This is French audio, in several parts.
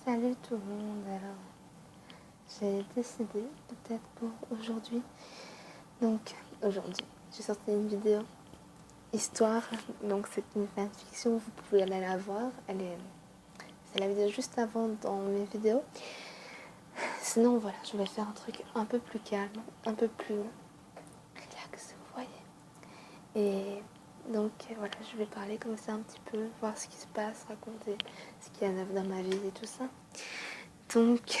Salut tout le monde, alors j'ai décidé peut-être pour aujourd'hui, donc aujourd'hui j'ai sorti une vidéo histoire, donc c'est une fanfiction, vous pouvez aller la voir, c'est la vidéo juste avant dans mes vidéos. Sinon voilà, je vais faire un truc un peu plus calme, un peu plus relax, vous voyez. Et donc voilà, je vais parler comme ça un petit peu, voir ce qui se passe, raconter ce qu'il y a neuf dans ma vie et tout ça. Donc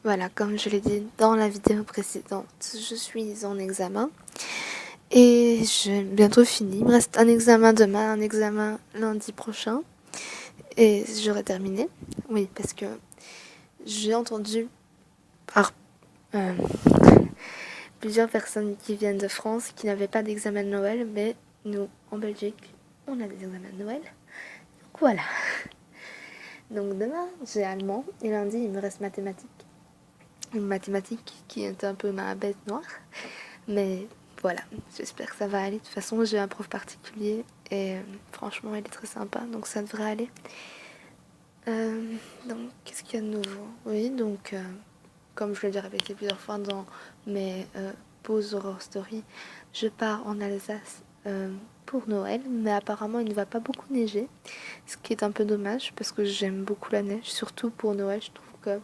voilà, comme je l'ai dit dans la vidéo précédente, je suis en examen et j'ai bientôt fini. Il me reste un examen demain, un examen lundi prochain et j'aurai terminé. Oui, parce que j'ai entendu par plusieurs personnes qui viennent de France qui n'avaient pas d'examen de Noël, mais nous, en Belgique, on a des examens de Noël. Donc voilà. Donc demain, j'ai allemand et lundi, il me reste mathématiques. Une mathématique qui est un peu ma bête noire, mais voilà, j'espère que ça va aller. De toute façon, j'ai un prof particulier et franchement, il est très sympa, donc ça devrait aller. Donc, qu'est-ce qu'il y a de nouveau? Oui, donc, comme je l'ai déjà répété plusieurs fois dans mes pauses horror story, je pars en Alsace pour Noël, mais apparemment, il ne va pas beaucoup neiger, ce qui est un peu dommage parce que j'aime beaucoup la neige, surtout pour Noël. Je trouve que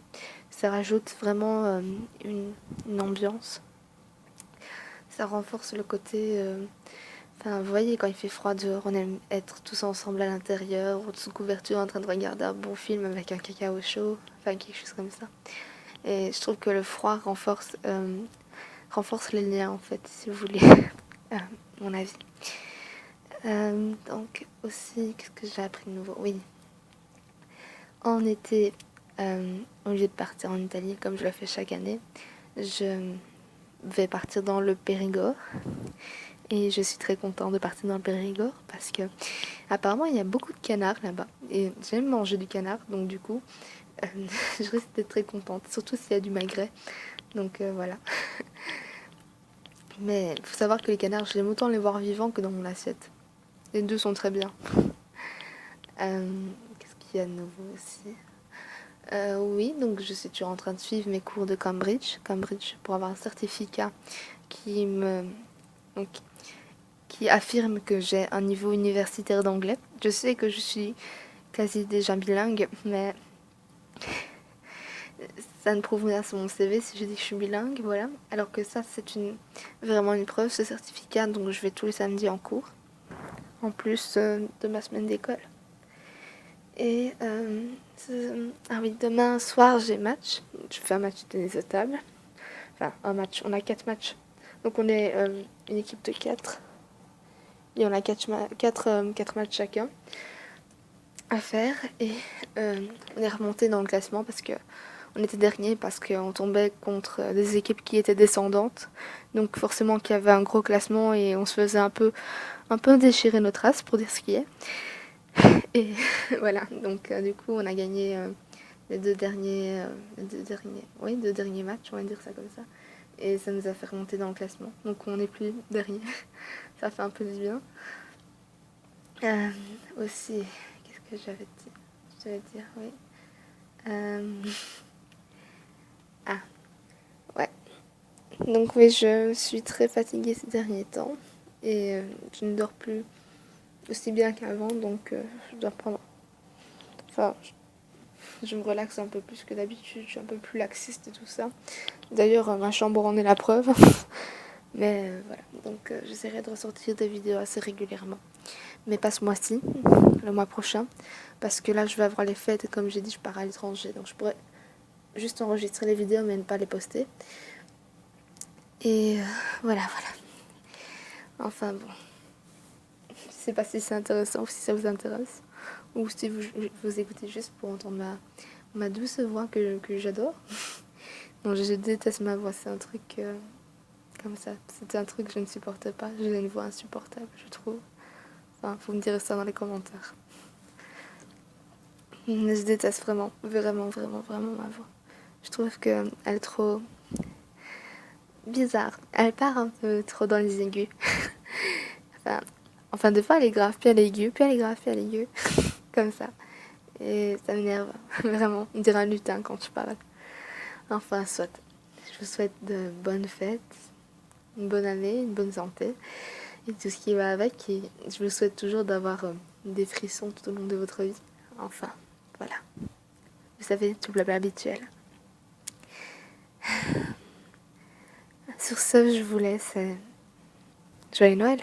ça rajoute vraiment une ambiance. Ça renforce le côté... Enfin, vous voyez, quand il fait froid dehors, on aime être tous ensemble à l'intérieur, ou sous couverture, en train de regarder un bon film avec un cacao chaud, enfin quelque chose comme ça. Et je trouve que le froid renforce les liens, en fait, si vous voulez, à mon avis. Donc, aussi, qu'est-ce que j'ai appris de nouveau? Oui. En été, au lieu de partir en Italie, comme je le fais chaque année, je vais partir dans le Périgord. Et je suis très contente de partir dans le Périgord parce que apparemment il y a beaucoup de canards là-bas. Et j'aime manger du canard, donc du coup, je risque d'être très contente, surtout s'il y a du magret. Donc voilà. Mais il faut savoir que les canards, j'aime autant les voir vivants que dans mon assiette. Les deux sont très bien. Qu'est-ce qu'il y a de nouveau aussi? Oui, donc je suis toujours en train de suivre mes cours de Cambridge. Cambridge pour avoir un certificat qui me... Donc, qui affirme que j'ai un niveau universitaire d'anglais. Je sais que je suis quasi déjà bilingue, mais ça ne prouve rien sur mon CV si je dis que je suis bilingue, voilà. Alors que ça, c'est vraiment une preuve, ce certificat, donc je vais tous les samedis en cours, en plus de ma semaine d'école. Et ah oui, demain soir j'ai match. Je fais un match de tennis de table. Enfin, un match. On a 4 matchs. Donc on est une équipe de 4. Et on a 4 matchs chacun à faire. Et on est remonté dans le classement parce que on était dernier parce qu'on tombait contre des équipes qui étaient descendantes. Donc forcément qu'il y avait un gros classement et on se faisait un peu déchirer notre race pour dire ce qui est. Et voilà, donc du coup on a gagné les deux derniers matchs, on va dire ça comme ça. Et ça nous a fait remonter dans le classement. Donc on n'est plus derrière. Ça fait un peu du bien. Aussi, qu'est-ce que j'avais dit? Je devais dire, oui. Ah, ouais. Donc oui, je suis très fatiguée ces derniers temps. Et je ne dors plus aussi bien qu'avant, donc je dois prendre... Enfin, je me relaxe un peu plus que d'habitude, je suis un peu plus laxiste et tout ça. D'ailleurs, ma chambre en est la preuve. Mais voilà, donc j'essaierai de ressortir des vidéos assez régulièrement. Mais pas ce mois-ci, le mois prochain. Parce que là, je vais avoir les fêtes et comme j'ai dit, je pars à l'étranger. Donc je pourrais juste enregistrer les vidéos mais ne pas les poster. Et voilà. Enfin bon. Je sais pas si c'est intéressant ou si ça vous intéresse. Ou si vous écoutez juste pour entendre ma douce voix que j'adore. Non, je déteste ma voix, c'est un truc comme ça. C'était un truc que je ne supportais pas. J'ai une voix insupportable, je trouve. Enfin, faut me dire ça dans les commentaires. Je déteste vraiment ma voix. Je trouve qu'elle est trop bizarre. Elle part un peu trop dans les aigus. enfin, des fois elle est grave, puis elle est aiguë, puis elle est grave, puis elle est aiguë. Comme ça. Et ça m'énerve, vraiment. On dirait un lutin quand je parle. Enfin, soit. Je vous souhaite de bonnes fêtes, une bonne année, une bonne santé et tout ce qui va avec. Et je vous souhaite toujours d'avoir des frissons tout au long de votre vie. Enfin, voilà. Vous savez, tout blabla habituel. Sur ce, je vous laisse. Joyeux Noël!